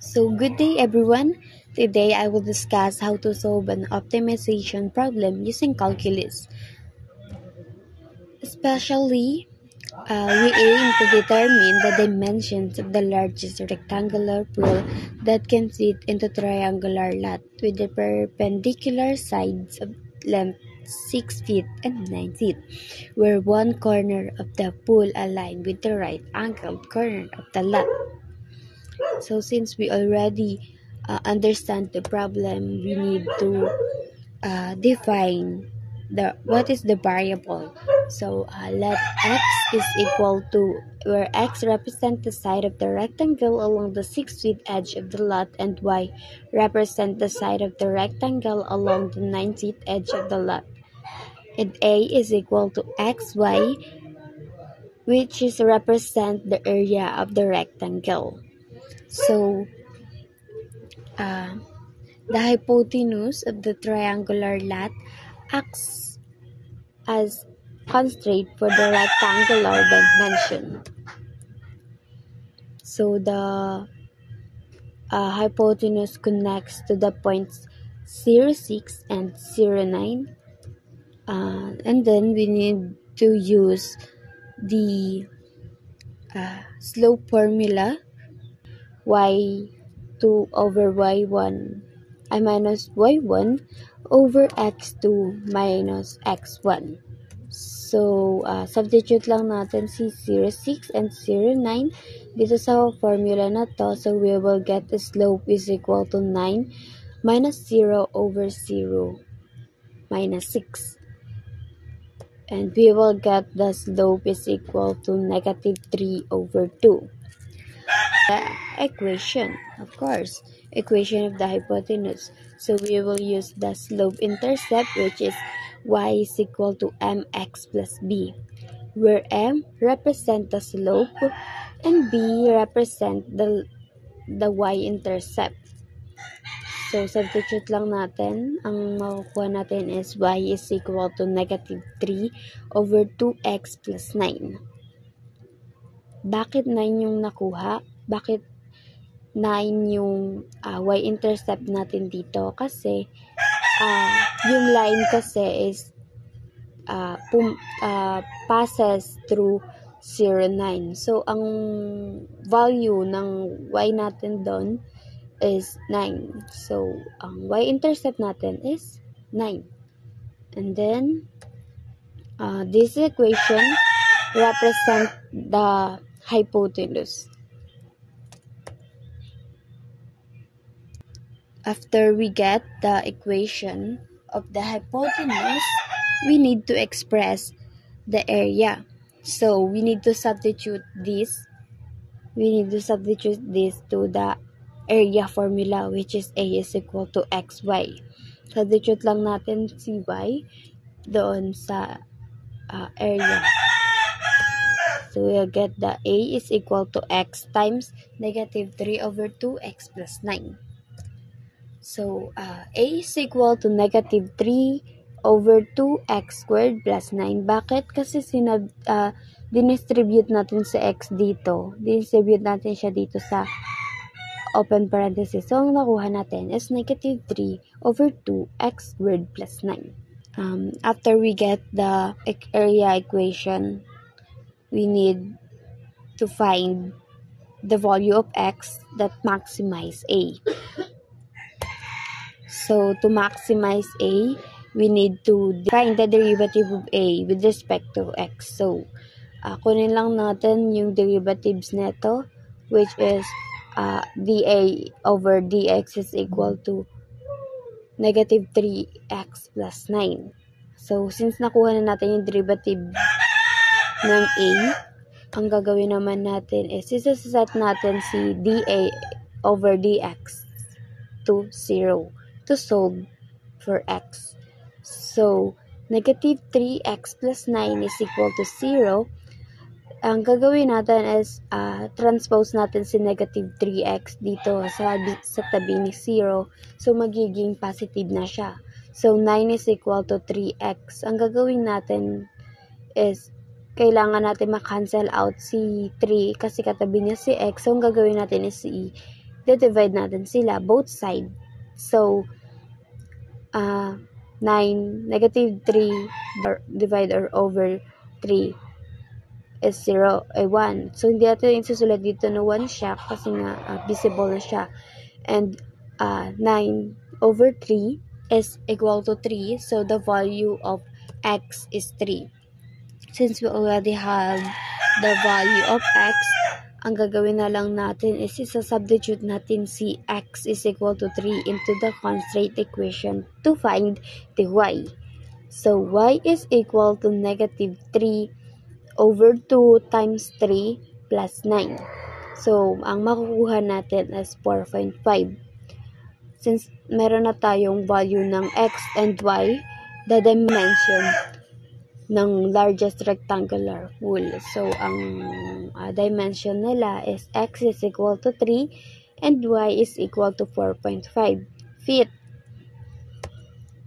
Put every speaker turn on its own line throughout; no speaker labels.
So good day everyone. Today I will discuss how to solve an optimization problem using calculus. Especially, we aim to determine the dimensions of the largest rectangular pool that can fit into triangular lot with the perpendicular sides of length 6 feet and 9 feet, where one corner of the pool aligned with the right angled corner of the lot. So since we already understand the problem, we need to define what is the variable. So let x is equal to, where x represent the side of the rectangle along the 6 feet edge of the lot, and y represent the side of the rectangle along the 9 feet edge of the lot. And a is equal to xy, which is represent the area of the rectangle. So the hypotenuse of the triangular lot acts as constraint for the rectangular dimension. So the hypotenuse connects to the points 0,6 and 0,9, and then we need to use the slope formula y2 over y1 minus y1 over x2 minus x1. So, substitute lang natin si 0,6 and 0,9 dito sa formula na to. So, we will get the slope is equal to 9 minus 0 over 0 minus 6. And we will get the slope is equal to negative 3 over 2. The equation, of course, equation of the hypotenuse. So we will use the slope intercept, which is y is equal to mx plus b, where m represent the slope and b represent the y-intercept. So substitute lang natin. Ang makukuha natin is y is equal to negative 3 over 2x plus 9. Bakit 9 yung nakuha? Bakit 9 yung y-intercept natin dito? Kasi yung line kasi is passes through 0,9. So, ang value ng y natin doon is 9. So, ang y-intercept natin is 9. And then, this equation represent the hypotenuse. After we get the equation of the hypotenuse, we need to express the area. So we need to substitute this. To the area formula, which is a is equal to xy. Substitute lang natin si y doon sa area. So we'll get the a is equal to x times negative 3 over 2x plus 9. So, a is equal to negative 3 over 2x squared plus 9. Bakit? Kasi dinistribute natin sa x dito. Dinistribute natin siya dito sa open parenthesis. So, ang nakuha natin is negative 3 over 2x squared plus 9. After we get the area equation, we need to find the value of x that maximize a. So, to maximize a, we need to find the derivative of a with respect to x. So, kunin lang natin yung derivatives neto, which is dA over dx is equal to negative 3x plus 9. So, since nakuha na natin yung derivative ng a, ang gagawin naman natin is isaset natin si dA over dx to 0. To solve for x. So, negative 3x plus 9 is equal to 0. Ang gagawin natin is transpose natin si negative 3x dito sa tabi ni 0. So, magiging positive na siya. So, 9 is equal to 3x. Ang gagawin natin is kailangan natin ma-cancel out si 3 kasi katabi niya si x. So, ang gagawin natin is divide natin sila, both side. So, 9, negative 3 divided over 3 is 0, 1. So, hindi natin isusulat dito na 1 siya kasi nga visible na siya. And 9 over 3 is equal to 3. So, the value of x is 3. Since we already have the value of x, ang gagawin na lang natin is isa-substitute natin si x is equal to 3 into the constraint equation to find the y. So, y is equal to negative 3 over 2 times 3 plus 9. So, ang makukuha natin is 4.5. Since meron na tayong value ng x and y, the dimension ng largest rectangular pool. So, ang dimension nila is x is equal to 3 and y is equal to 4.5 feet.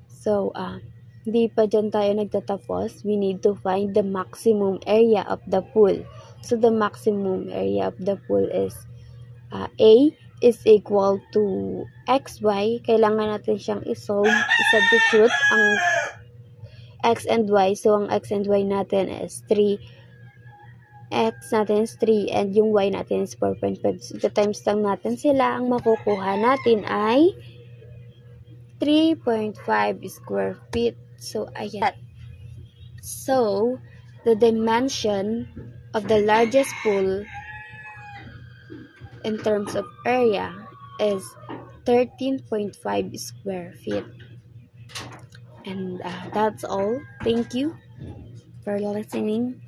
So, hindi pa dyan tayo nagtatapos. We need to find the maximum area of the pool. So, the maximum area of the pool is A is equal to xy. Kailangan natin siyang i-substitute ang x and y. So, ang x and y natin is 3. X natin is 3 and yung y natin is 4.5. So, times lang natin sila. Ang makukuha natin ay 3.5 square feet. So, ayan. So, the dimension of the largest pool in terms of area is 13.5 square feet. And that's all. Thank you for listening.